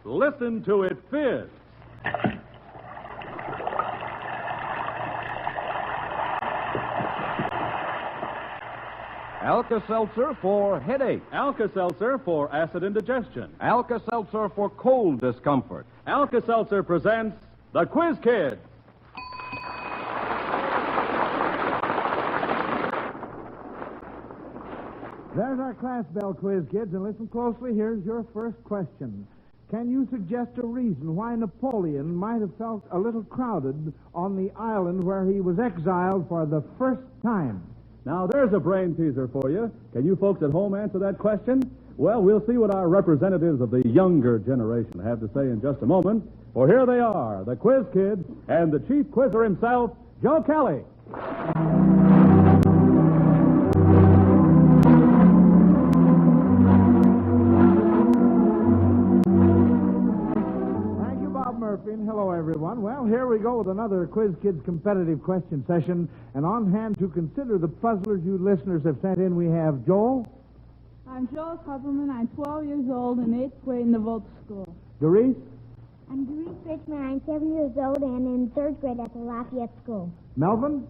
Listen to it fizz. Alka-Seltzer for headache. Alka-Seltzer for acid indigestion. Alka-Seltzer for cold discomfort. Alka-Seltzer presents the Quiz Kids. There's our class bell, Quiz Kids, and listen closely. Here's your first question. Can you suggest a reason why Napoleon might have felt a little crowded on the island where he was exiled for the first time? Now, there's a brain teaser for you. Can you folks at home answer that question? Well, we'll see what our representatives of the younger generation have to say in just a moment. For here they are, the Quiz Kids and the chief quizzer himself, Joe Kelly. Hello, everyone. Well, here we go with another Quiz Kids competitive question session. And on hand to consider the puzzlers you listeners have sent in, we have Joel. I'm Joel Kupperman. I'm 12 years old in 8th grade in the Volk School. Doris? I'm Doris Richmond. I'm 7 years old and in 3rd grade at the Lafayette School. Melvin?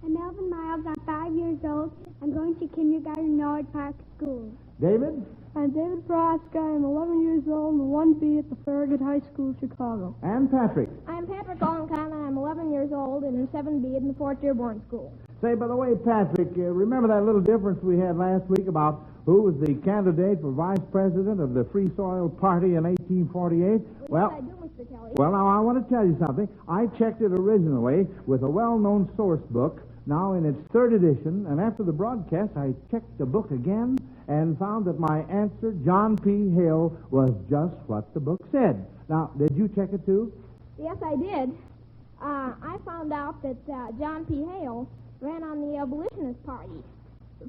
I'm Melvin Miles. I'm 5 years old. I'm going to kindergarten Norwood Park School. David? I'm David Proska. I'm 11 years old and 1B at the Farragut High School, Chicago. And Patrick? I'm Patrick Ollenkamp, and I'm 11 years old and in 7B in the Fort Dearborn School. Say, by the way, Patrick, remember that little difference we had last week about who was the candidate for vice president of the Free Soil Party in 1848? Well, yes, I do, Mr. Kelly. Well, now, I want to tell you something. I checked it originally with a well-known source book, now in its 3rd edition, and after the broadcast, I checked the book again and found that my answer, John P. Hale, was just what the book said. Now, did you check it too? Yes, I did. I found out that John P. Hale ran on the Abolitionist Party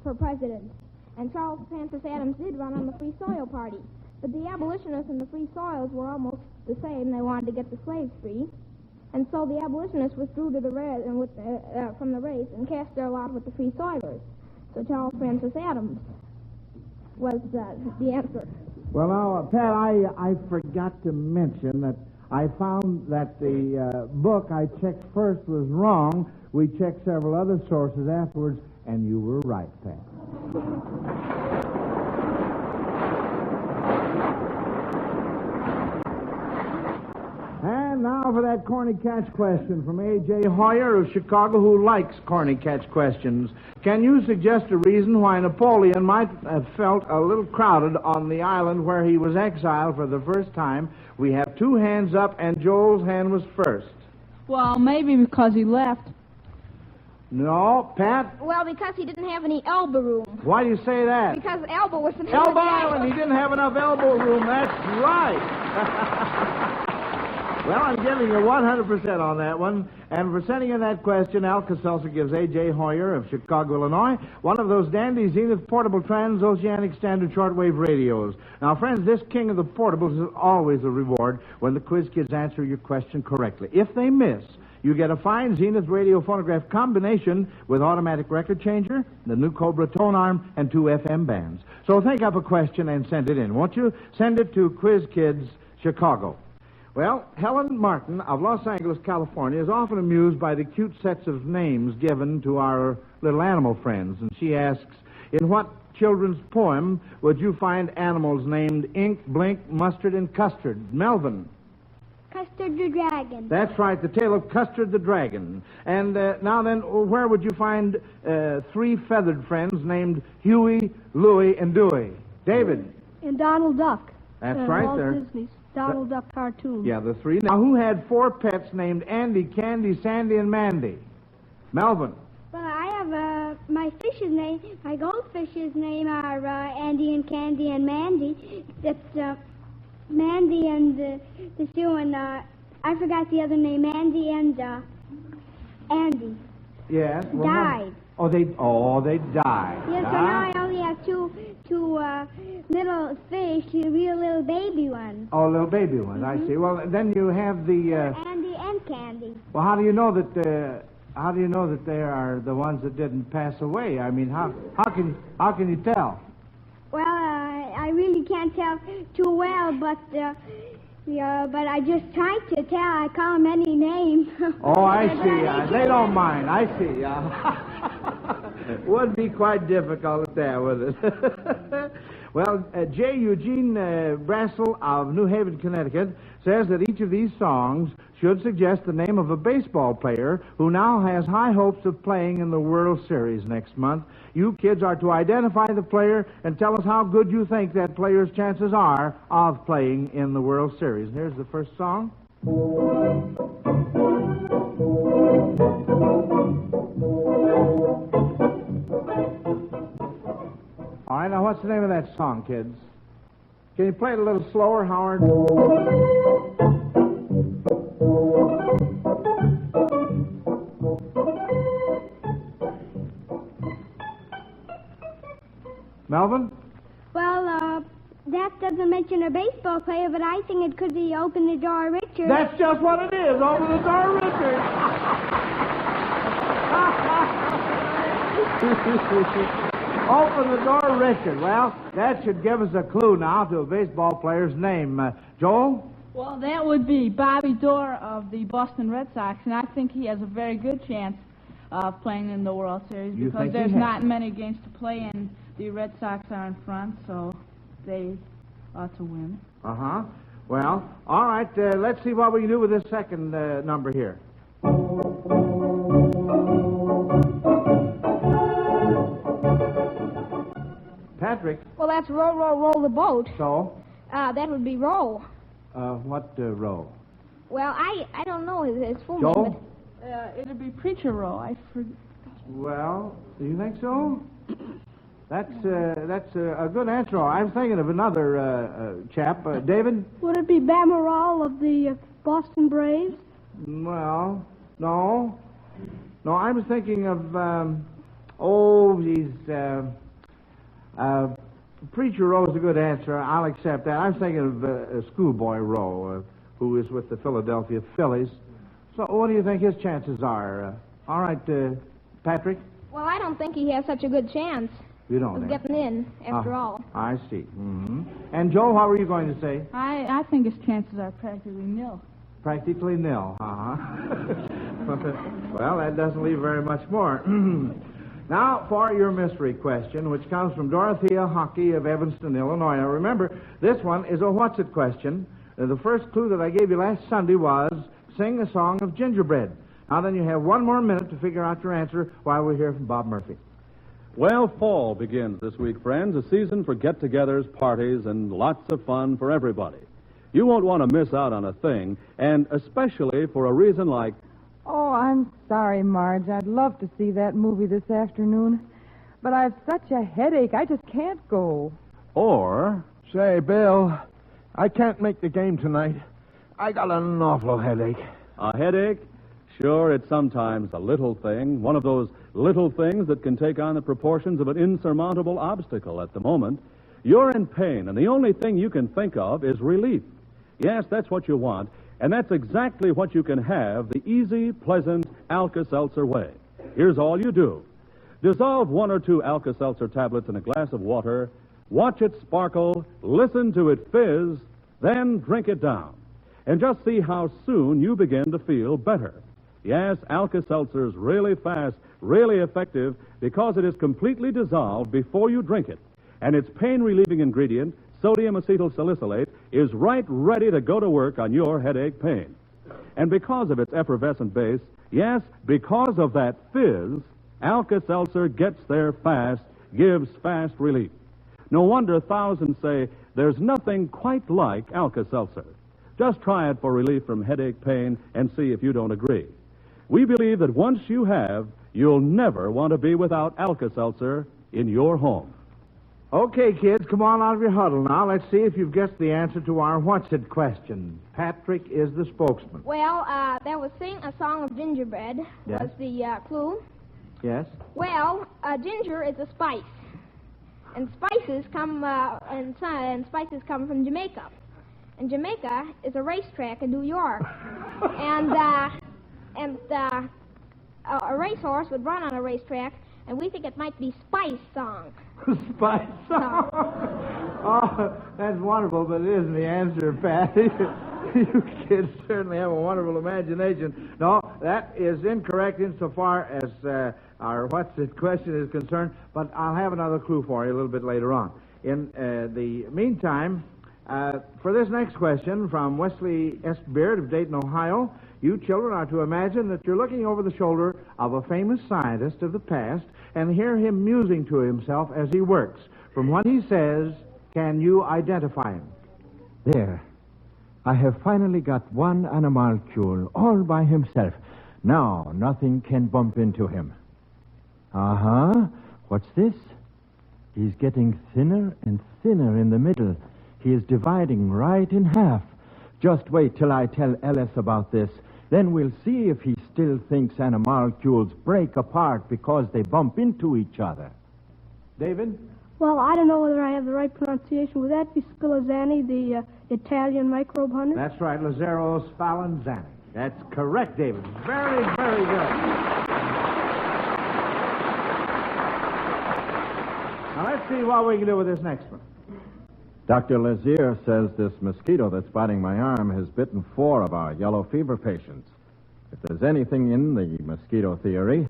for president, and Charles Francis Adams did run on the Free Soil Party. But the abolitionists and the Free Soils were almost the same. They wanted to get the slaves free. And so the abolitionists withdrew to from the race and cast their lot with the Free Soilers. So Charles Francis Adams was the answer. Well, now, Pat, I forgot to mention that I found that the book I checked first was wrong. We checked several other sources afterwards, and you were right, Pat. And now for that corny catch question from A.J. Hoyer of Chicago, who likes corny catch questions. Can you suggest a reason why Napoleon might have felt a little crowded on the island where he was exiled for the first time? We have 2 hands up, and Joel's hand was first. Well, maybe because he left. No, Pat? Well, because he didn't have any elbow room. Why do you say that? Because Elba was the name Elbow of the Island. He didn't have enough elbow room. That's right. Well, I'm giving you 100% on that one. And for sending in that question, Alka-Seltzer gives A.J. Hoyer of Chicago, Illinois, one of those dandy Zenith portable transoceanic standard shortwave radios. Now, friends, this king of the portables is always a reward when the Quiz Kids answer your question correctly. If they miss, you get a fine Zenith radio phonograph combination with automatic record changer, the new Cobra tone arm, and 2 FM bands. So think up a question and send it in, won't you? Send it to Quiz Kids, Chicago. Well, Helen Martin of Los Angeles, California, is often amused by the cute sets of names given to our little animal friends. And she asks, in what children's poem would you find animals named Ink, Blink, Mustard, and Custard? Melvin. Custard the Dragon. That's right, the tale of Custard the Dragon. And now then, where would you find 3 feathered friends named Huey, Louie, and Dewey? David. And Donald Duck. That's right Walt there. Disney's Donald Duck cartoon. Yeah, the 3. Now, who had 4 pets named Andy, Candy, Sandy, and Mandy? Melvin. Well, I have my goldfish's name are Andy and Candy and Mandy. That's Mandy and the 2, and I forgot the other name. Mandy and Andy. Yes. Well, died. They died. Yes, so now I only have two little fish, real little baby ones. Oh, little baby ones. Mm-hmm. I see. Well, then you have the Andy and Candy. Well, how do you know that they are the ones that didn't pass away? I mean, how can you tell? Well, I really can't tell too well, but Yeah, but I just tried to tell. I call him any name. Oh, I see. They don't mind. I see. Would be quite difficult at that, would it? Well, J. Eugene Brassel of New Haven, Connecticut, says that each of these songs should suggest the name of a baseball player who now has high hopes of playing in the World Series next month. You kids are to identify the player and tell us how good you think that player's chances are of playing in the World Series. Here's the first song. All right, now what's the name of that song, kids? Can you play it a little slower, Howard? Melvin? Well, that doesn't mention a baseball player, but I think it could be Open the Door Richard. That's just what it is, Open the Door Richard. Open the Door Richard. Well, that should give us a clue now to a baseball player's name. Joel? Well, that would be Bobby Doerr of the Boston Red Sox, and I think he has a very good chance of playing in the World Series because there's not many games to play, and the Red Sox are in front, so they ought to win. Uh-huh. Well, all right, let's see what we can do with this second number here. Patrick? Well, that's Row, Row, Roll the Boat. So? That would be Row. What row? Well, I don't know his full Joel? name. It'd be Preacher Row. I forget. Well, do you think so? That's a good answer. I'm thinking of another chap. David? Would it be Bammerall of the Boston Braves? Well, no. No, I was thinking of, Preacher Row is a good answer. I'll accept that. I'm thinking of Schoolboy Row, who is with the Philadelphia Phillies. So what do you think his chances are? All right, Patrick? Well, I don't think he has such a good chance You don't, of getting in, after all. I see. Mm-hmm. And Joe, what were you going to say? I think his chances are practically nil. Practically nil, uh-huh. Well, that doesn't leave very much more. Now, for your mystery question, which comes from Dorothea Hockey of Evanston, Illinois. Now, remember, this one is a what's-it question. The first clue that I gave you last Sunday was sing a song of gingerbread. Now, then you have 1 more minute to figure out your answer while we hear from Bob Murphy. Well, fall begins this week, friends, a season for get-togethers, parties, and lots of fun for everybody. You won't want to miss out on a thing, and especially for a reason like... Oh, I'm sorry, Marge. I'd love to see that movie this afternoon, but I've such a headache, I just can't go. Or... Say, Bill, I can't make the game tonight. I got an awful headache. A headache? Sure, it's sometimes a little thing, one of those little things that can take on the proportions of an insurmountable obstacle at the moment. You're in pain, and the only thing you can think of is relief. Yes, that's what you want, and that's exactly what you can have the easy, pleasant Alka-Seltzer way. Here's all you do. Dissolve 1 or 2 Alka-Seltzer tablets in a glass of water, watch it sparkle, listen to it fizz, then drink it down. And just see how soon you begin to feel better. Yes, Alka-Seltzer's really fast, really effective, because it is completely dissolved before you drink it. And its pain-relieving ingredient, sodium acetylsalicylate, is right ready to go to work on your headache pain. And because of its effervescent base, yes, because of that fizz, Alka-Seltzer gets there fast, gives fast relief. No wonder thousands say there's nothing quite like Alka-Seltzer. Just try it for relief from headache pain and see if you don't agree. We believe that once you have, you'll never want to be without Alka-Seltzer in your home. Okay, kids, come on out of your huddle now. Let's see if you've guessed the answer to our what's-it question. Patrick is the spokesman. Well, that was sing a song of gingerbread Yes. was the clue. Yes? Well, ginger is a spice, and spices come and spices come from Jamaica, and Jamaica is a racetrack in New York, and a racehorse would run on a racetrack, and we think it might be Spice Song. Spice song. Oh, that's wonderful, but it isn't the answer, Patty. You kids certainly have a wonderful imagination. No, that is incorrect insofar as our what's it question is concerned, but I'll have another clue for you a little bit later on. In the meantime, for this next question from Wesley S. Beard of Dayton, Ohio, you children are to imagine that you're looking over the shoulder of a famous scientist of the past and hear him musing to himself as he works. From what he says, can you identify him? There. I have finally got one animalcule all by himself. Now, nothing can bump into him. Uh-huh. What's this? He's getting thinner and thinner in the middle. He is dividing right in half. Just wait till I tell Ellis about this. Then we'll see if he still thinks animalcules break apart because they bump into each other. David? Well, I don't know whether I have the right pronunciation. Would that be Spallanzani, the Italian microbe hunter? That's right, Lazzaro Spallanzani. That's correct, David. Very, very good. Now, let's see what we can do with this next one. Dr. Lazier says this mosquito that's biting my arm has bitten 4 of our yellow fever patients. If there's anything in the mosquito theory,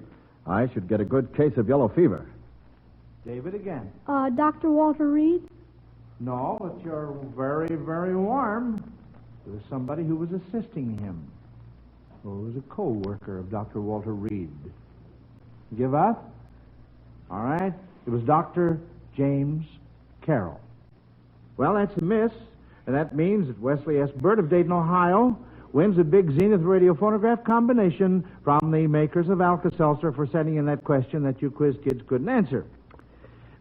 I should get a good case of yellow fever. David again. Dr. Walter Reed? No, but you're very, very warm. It was somebody who was assisting him. Who was a co-worker of Dr. Walter Reed. Give up? All right. It was Dr. James Carroll. Well, that's a miss, and that means that Wesley S. Burt of Dayton, Ohio, wins a big Zenith radio phonograph combination from the makers of Alka-Seltzer for sending in that question that you quiz kids couldn't answer.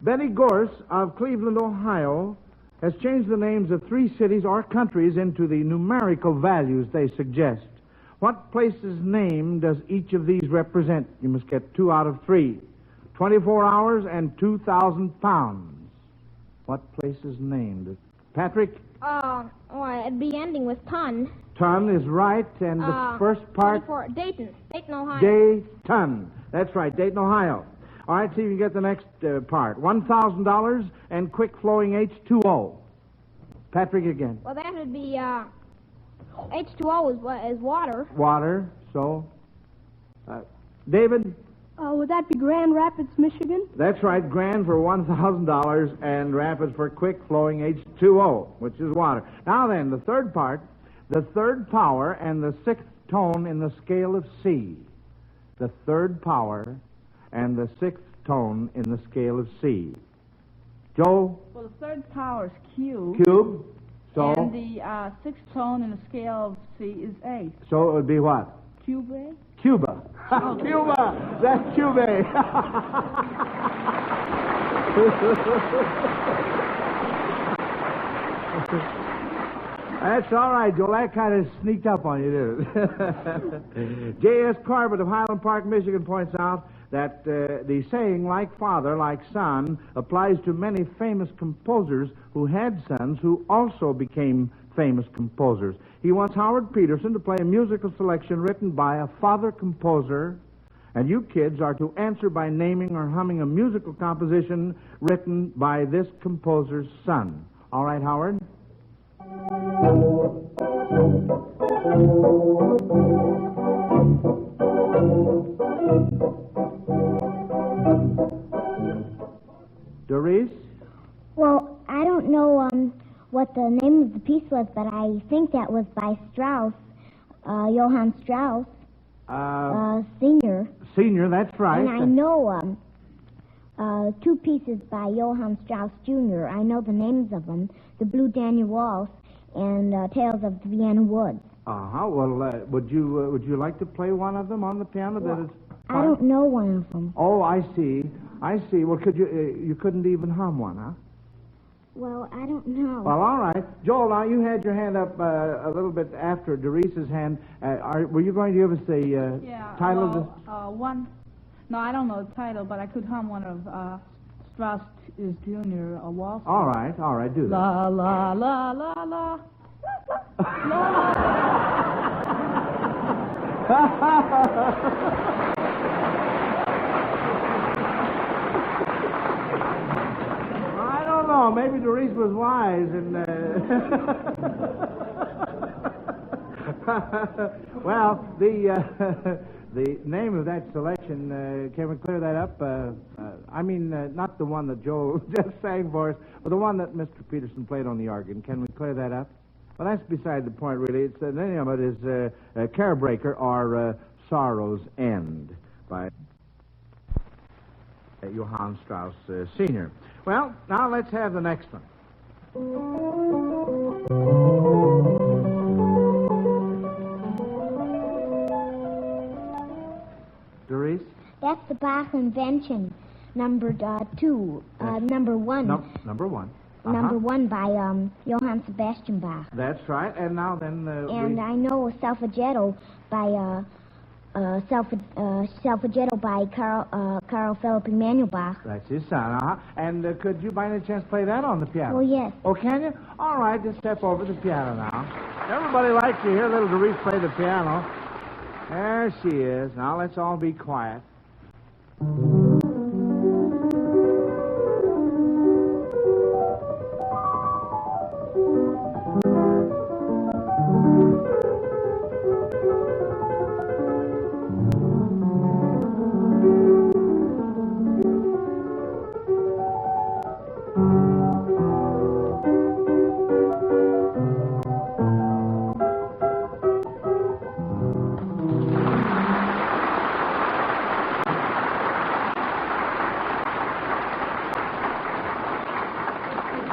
Benny Gorse of Cleveland, Ohio, has changed the names of 3 cities or countries into the numerical values they suggest. What place's name does each of these represent? You must get 2 out of 3. 24 hours and 2,000 pounds. What place is named? Patrick? Well, it'd be ending with ton. Ton is right, and the first part... Dayton, Ohio. Dayton. That's right, Dayton, Ohio. All right, see if you can get the next part. $1,000 and quick-flowing H2O. Patrick again. Well, that would be, H2O is water. Water, so... David? Would that be Grand Rapids, Michigan? That's right, Grand for $1,000 and Rapids for quick-flowing H2O, which is water. Now then, the third part, the third power and the 6th tone in the scale of C. The third power and the 6th tone in the scale of C. Joe? Well, the third power is Q. Cube. So? And the 6th tone in the scale of C is A. So it would be what? Cube? Cuba. Oh, Cuba. That's Cuba. That's all right, Joel. That kind of sneaked up on you, didn't it? J.S. Corbett of Highland Park, Michigan points out that the saying, like father, like son, applies to many famous composers who had sons who also became famous composers. He wants Howard Peterson to play a musical selection written by a father composer, and you kids are to answer by naming or humming a musical composition written by this composer's son. All right, Howard? Doris? Well, I don't know what the name of the piece was, but I think that was by Strauss, Johann Strauss, Senior. Senior, that's right. And I know 2 pieces by Johann Strauss Jr. I know the names of them, The Blue Daniel Waltz and Tales of the Vienna Woods. Well, would you like to play one of them on the piano? Well, I don't know one of them. Oh, I see. Well, could you couldn't even hum one, huh? Well, I don't know. Well, all right. Joel, now you had your hand up a little bit after Doris's hand. Were you going to give us the title of the... one... No, I don't know the title, but I could hum one of Strauss is Jr., a waltz. All right, do that. La, la, la, la, la. I don't know. Maybe Doris was wise and... Well, the name of that selection, can we clear that up? Not the one that Joe just sang for us, but the one that Mr. Peterson played on the organ. Can we clear that up? Well, that's beside the point, really. It's the name of it is Carebreaker or Sorrow's End by Johann Strauss Sr. Well, now let's have the next one. Doris? That's the Bach invention, number 2. Number 1. No, number 1. Number 1 by Johann Sebastian Bach. That's right. And now then... I know Solfeggetto by... Solfeggetto by Carl Philipp Emanuel Bach. That's his son, And could you by any chance play that on the piano? Oh, yes. Oh, can you? All right, just step over the piano now. Everybody likes to hear little Doris play the piano. There she is. Now let's all be quiet.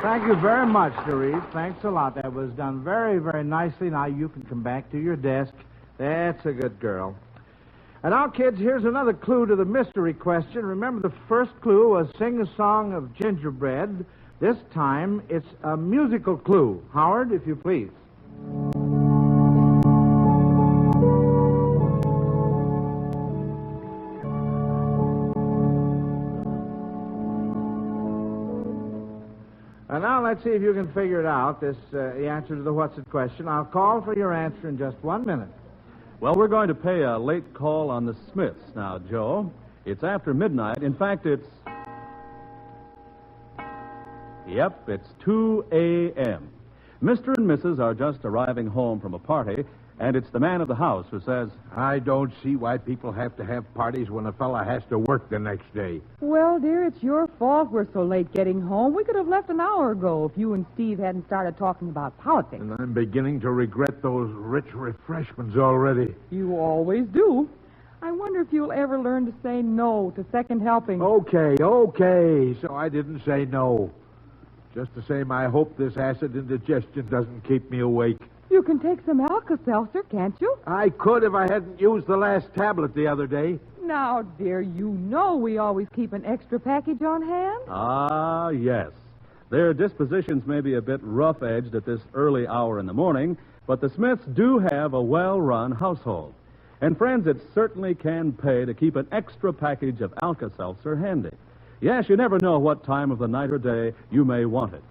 Thank you very much, Doris. Thanks a lot. That was done very, very nicely. Now you can come back to your desk. That's a good girl. And now, kids, here's another clue to the mystery question. Remember, the first clue was sing a song of gingerbread. This time, it's a musical clue. Howard, if you please. And now let's see if you can figure it out, the answer to the what's it question. I'll call for your answer in just 1 minute. Well, we're going to pay a late call on the Smiths now, Joe. It's after midnight. In fact, it's 2 a.m. Mr. and Mrs. are just arriving home from a party, and it's the man of the house who says, I don't see why people have to have parties when a fella has to work the next day. Well, dear, it's your fault we're so late getting home. We could have left an hour ago if you and Steve hadn't started talking about politics. And I'm beginning to regret those rich refreshments already. You always do. I wonder if you'll ever learn to say no to second helpings. Okay. So I didn't say no. Just the same, I hope this acid indigestion doesn't keep me awake. You can take some Alka-Seltzer, can't you? I could if I hadn't used the last tablet the other day. Now, dear, you know we always keep an extra package on hand. Ah, yes. Their dispositions may be a bit rough-edged at this early hour in the morning, but the Smiths do have a well-run household. And, friends, it certainly can pay to keep an extra package of Alka-Seltzer handy. Yes, you never know what time of the night or day you may want it.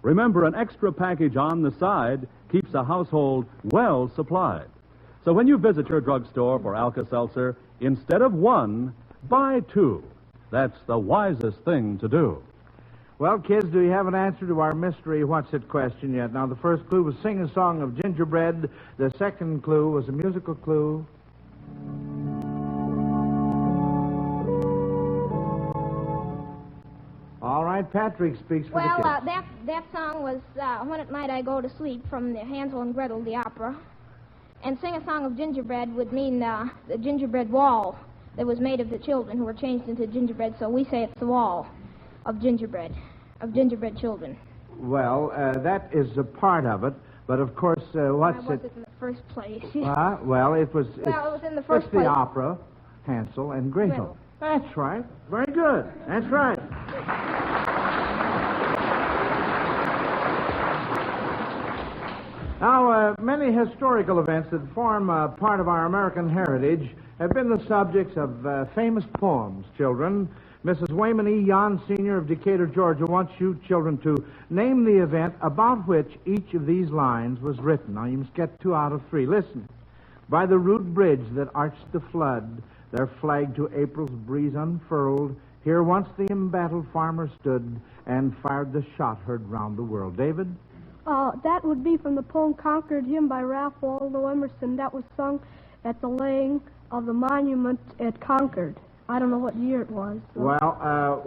Remember, an extra package on the side keeps a household well supplied. So when you visit your drugstore for Alka-Seltzer, instead of 1, buy 2. That's the wisest thing to do. Well, kids, do you have an answer to our mystery what's it question yet? Now, the first clue was sing a song of gingerbread. The second clue was a musical clue. All right, Patrick speaks for the kids. Well, that song was When at Night I Go to Sleep from the Hansel and Gretel, the opera. And sing a song of gingerbread would mean the gingerbread wall that was made of the children who were changed into gingerbread, so we say it's the wall of gingerbread children. Well, that is a part of it, but of course, what's it? in the first place? Well, it was... it was in the first place. It's the opera, Hansel and Gretel. That's right. Very good. That's right. Now, many historical events that form part of our American heritage have been the subjects of famous poems, children. Mrs. Wayman E. Yon, Sr. of Decatur, Georgia, wants you children to name the event about which each of these lines was written. Now, you must get 2 out of 3. Listen. By the rude bridge that arched the flood, their flag to April's breeze unfurled, here once the embattled farmer stood and fired the shot heard round the world. David? That would be from the poem Concord Hymn by Ralph Waldo Emerson. That was sung at the laying of the monument at Concord. I don't know what year it was. So. Well,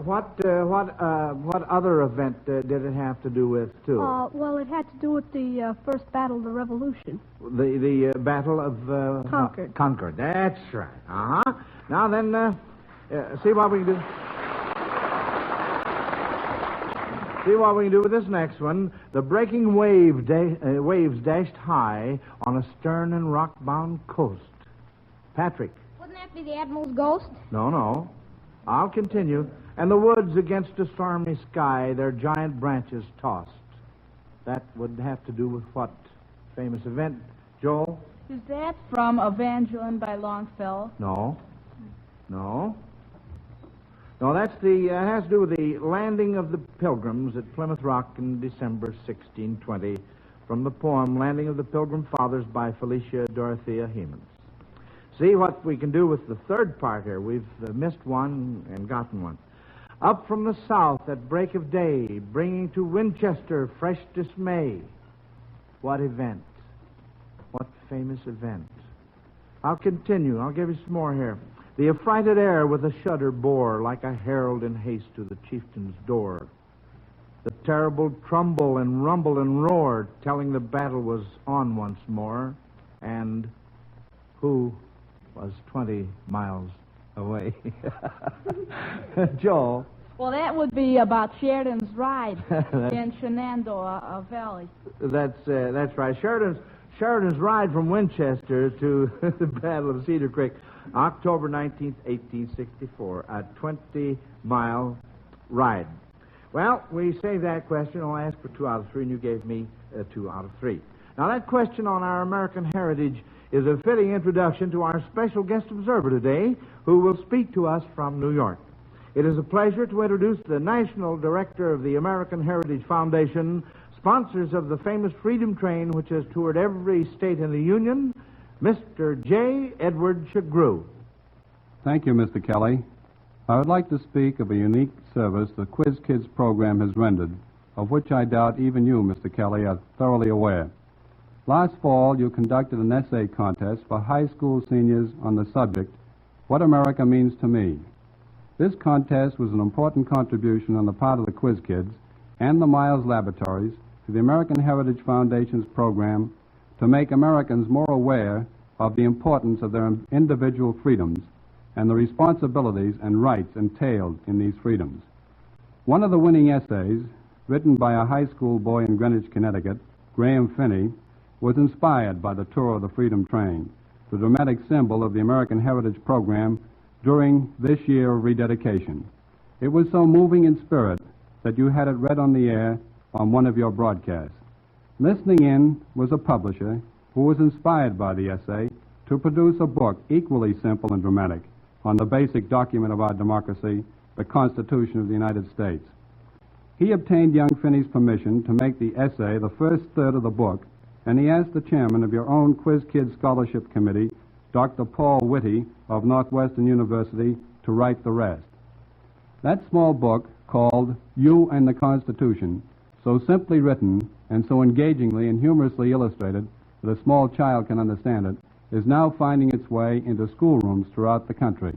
what other event did it have to do with, too? Well, it had to do with the first battle of the Revolution. The Battle of... Concord. Concord, that's right. Uh-huh. Now then, see what we can do. See what we can do with this next one. The breaking waves dashed high on a stern and rock-bound coast. Patrick. Wouldn't that be the Admiral's ghost? No. I'll continue. And the woods against a stormy sky, their giant branches tossed. That would have to do with what famous event, Joel? Is that from Evangeline by Longfellow? No, that's has to do with the landing of the Pilgrims at Plymouth Rock in December 1620, from the poem Landing of the Pilgrim Fathers by Felicia Dorothea Hemans. See what we can do with the third part here. We've missed one and gotten one. Up from the south at break of day, bringing to Winchester fresh dismay. What event? What famous event? I'll continue. I'll give you some more here. The affrighted air with a shudder bore, like a herald in haste to the chieftain's door. The terrible trumble and rumble and roar, telling the battle was on once more, and who was 20 miles away. Joel. Well, that would be about Sheridan's ride in Shenandoah Valley. That's right. Sheridan's ride from Winchester to the Battle of Cedar Creek, October 19th, 1864, a 20-mile ride. Well, we saved that question. I'll ask for 2 out of 3, and you gave me 2 out of 3. Now, that question on our American heritage is a fitting introduction to our special guest observer today, who will speak to us from New York. It is a pleasure to introduce the National Director of the American Heritage Foundation, sponsors of the famous Freedom Train, which has toured every state in the Union, Mr. J. Edward Shagrew. Thank you, Mr. Kelly. I would like to speak of a unique service the Quiz Kids program has rendered, of which I doubt even you, Mr. Kelly, are thoroughly aware. Last fall, you conducted an essay contest for high school seniors on the subject, What America Means to Me. This contest was an important contribution on the part of the Quiz Kids and the Miles Laboratories to the American Heritage Foundation's program to make Americans more aware of the importance of their individual freedoms and the responsibilities and rights entailed in these freedoms. One of the winning essays, written by a high school boy in Greenwich, Connecticut, Graham Finney, was inspired by the tour of the Freedom Train, the dramatic symbol of the American Heritage Program during this year of rededication. It was so moving in spirit that you had it read on the air on one of your broadcasts. Listening in was a publisher who was inspired by the essay to produce a book equally simple and dramatic on the basic document of our democracy, the Constitution of the United States. He obtained young Finney's permission to make the essay the first third of the book, and he asked the chairman of your own Quiz Kids Scholarship Committee, Dr. Paul Whitty of Northwestern University, to write the rest. That small book, called You and the Constitution, so simply written and so engagingly and humorously illustrated that a small child can understand it, is now finding its way into schoolrooms throughout the country.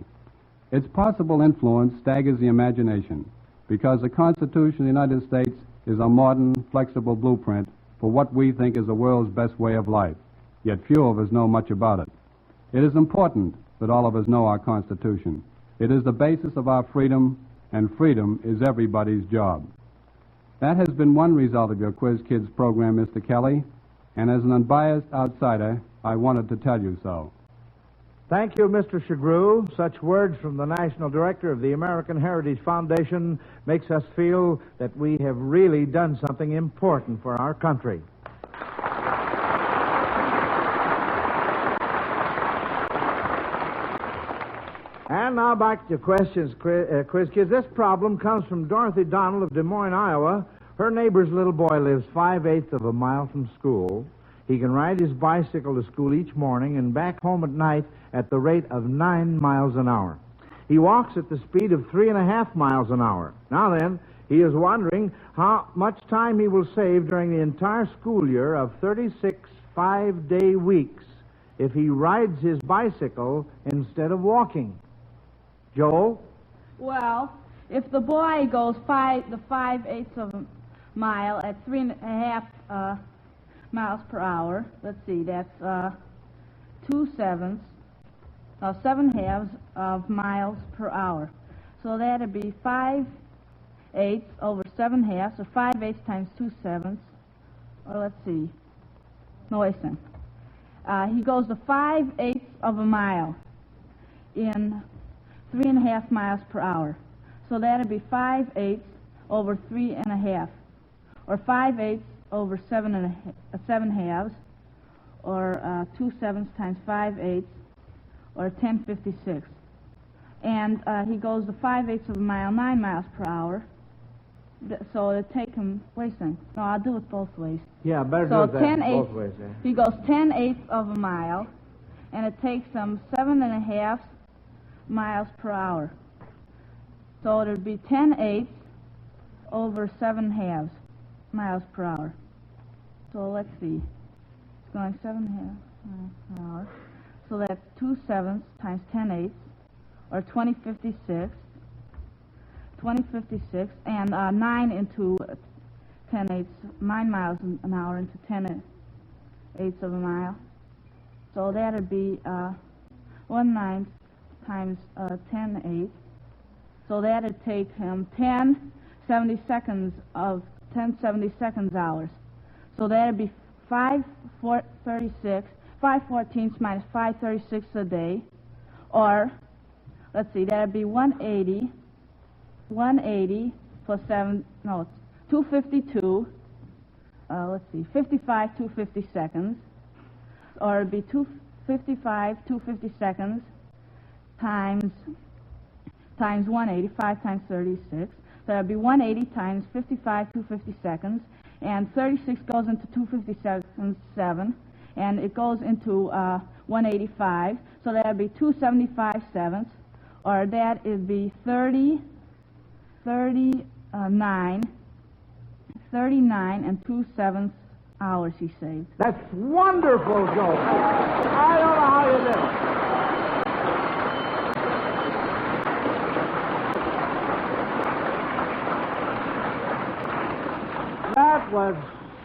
Its possible influence staggers the imagination, because the Constitution of the United States is a modern, flexible blueprint for what we think is the world's best way of life, yet few of us know much about it. It is important that all of us know our Constitution. It is the basis of our freedom, and freedom is everybody's job. That has been one result of your Quiz Kids program, Mr. Kelly, and as an unbiased outsider, I wanted to tell you so. Thank you, Mr. Shagrew. Such words from the National Director of the American Heritage Foundation makes us feel that we have really done something important for our country. And now back to questions, Quiz Kids. This problem comes from Dorothy Donald of Des Moines, Iowa. Her neighbor's little boy lives 5/8 of a mile from school. He can ride his bicycle to school each morning and back home at night at the rate of 9 miles an hour. He walks at the speed of 3.5 miles an hour. Now then, He is wondering how much time he will save during the entire school year of 36 5-day weeks if he rides his bicycle instead of walking. Joel? Well, if the boy goes 5/8 of a mile at 3.5 miles per hour, let's see, that's 7 halves of miles per hour. So that'd be 5/8 over 7 halves, or 5/8 times 2/7, or let's see. No, listen. He goes to 5/8 of a mile in 3.5 miles per hour. So that'd be 5/8 over 3.5, or 5/8 over 7 halves, or 2/7 times 5/8, or 10/56. And he goes to 5/8 of a mile, 9 miles per hour. So it'd take him, wait a second. No, I'll do it both ways. Yeah, better so do it both ways. Yeah. He goes 10/8 of a mile, and it takes him 7.5 miles per hour. So it would be 10/8 over 7 halves miles per hour. So let's see. It's going 7.5 miles per hour. So that's 2/7 times 10/8, or 20/56. 20/56, and 9 into 10/8, 9 miles an hour into 10/8 of a mile. So that'd be 1/9 times 10/8. So that'd take him 10 70-seconds hours. So that'd be 5/14 minus 5/36 a day, or let's see, that'd be 180 plus 7, no, it's 252, let's see, 55 250 seconds, or it'd be 255 250 seconds times 180, 5 times 36, so that'd be 180 times 55 250 seconds, and 36 goes into 257, 7, and it goes into 185, so that'd be 275/7, or that would be 39 and 2/7 hours he saved. That's wonderful, Joe. I don't know how you did it. That was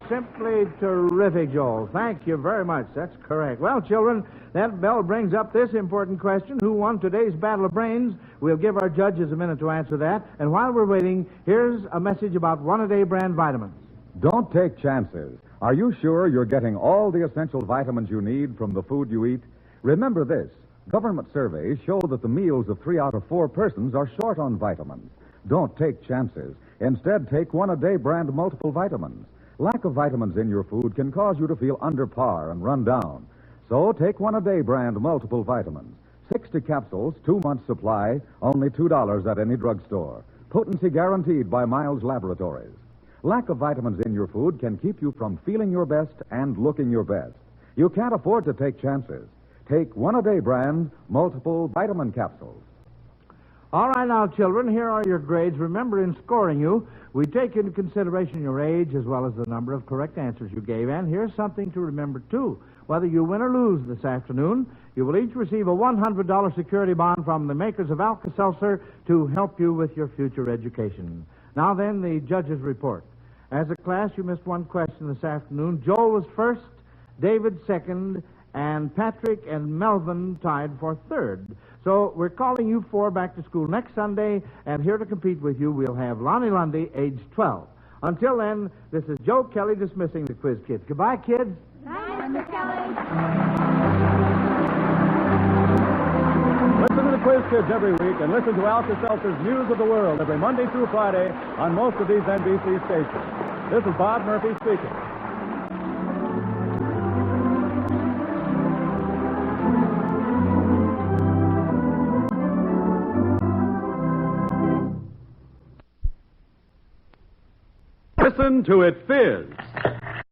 simply terrific, Joel. Thank you very much. That's correct. Well, children, that bell brings up this important question. Who won today's Battle of Brains? We'll give our judges a minute to answer that. And while we're waiting, here's a message about One-A-Day brand vitamins. Don't take chances. Are you sure you're getting all the essential vitamins you need from the food you eat? Remember this. Government surveys show that the meals of 3 out of 4 persons are short on vitamins. Don't take chances. Instead, take One-A-Day brand multiple vitamins. Lack of vitamins in your food can cause you to feel under par and run down. So take One-A-Day brand multiple vitamins. 60 capsules, 2 months supply, only $2 at any drugstore. Potency guaranteed by Miles Laboratories. Lack of vitamins in your food can keep you from feeling your best and looking your best. You can't afford to take chances. Take One-A-Day brand multiple vitamin capsules. All right, now, children, here are your grades. Remember, in scoring you, we take into consideration your age as well as the number of correct answers you gave. And here's something to remember, too. Whether you win or lose this afternoon, you will each receive a $100 security bond from the makers of Alka-Seltzer to help you with your future education. Now, then, the judges' report. As a class, you missed one question this afternoon. Joel was first, David second, and Patrick and Melvin tied for third. So we're calling you 4 back to school next Sunday, and here to compete with you, we'll have Lonnie Lundy, age 12. Until then, this is Joe Kelly dismissing the Quiz Kids. Goodbye, kids. Bye, Mr. Kelly. Listen to the Quiz Kids every week, and listen to Alka-Seltzer's News of the World every Monday through Friday on most of these NBC stations. This is Bob Murphy speaking. Listen to It Fizz.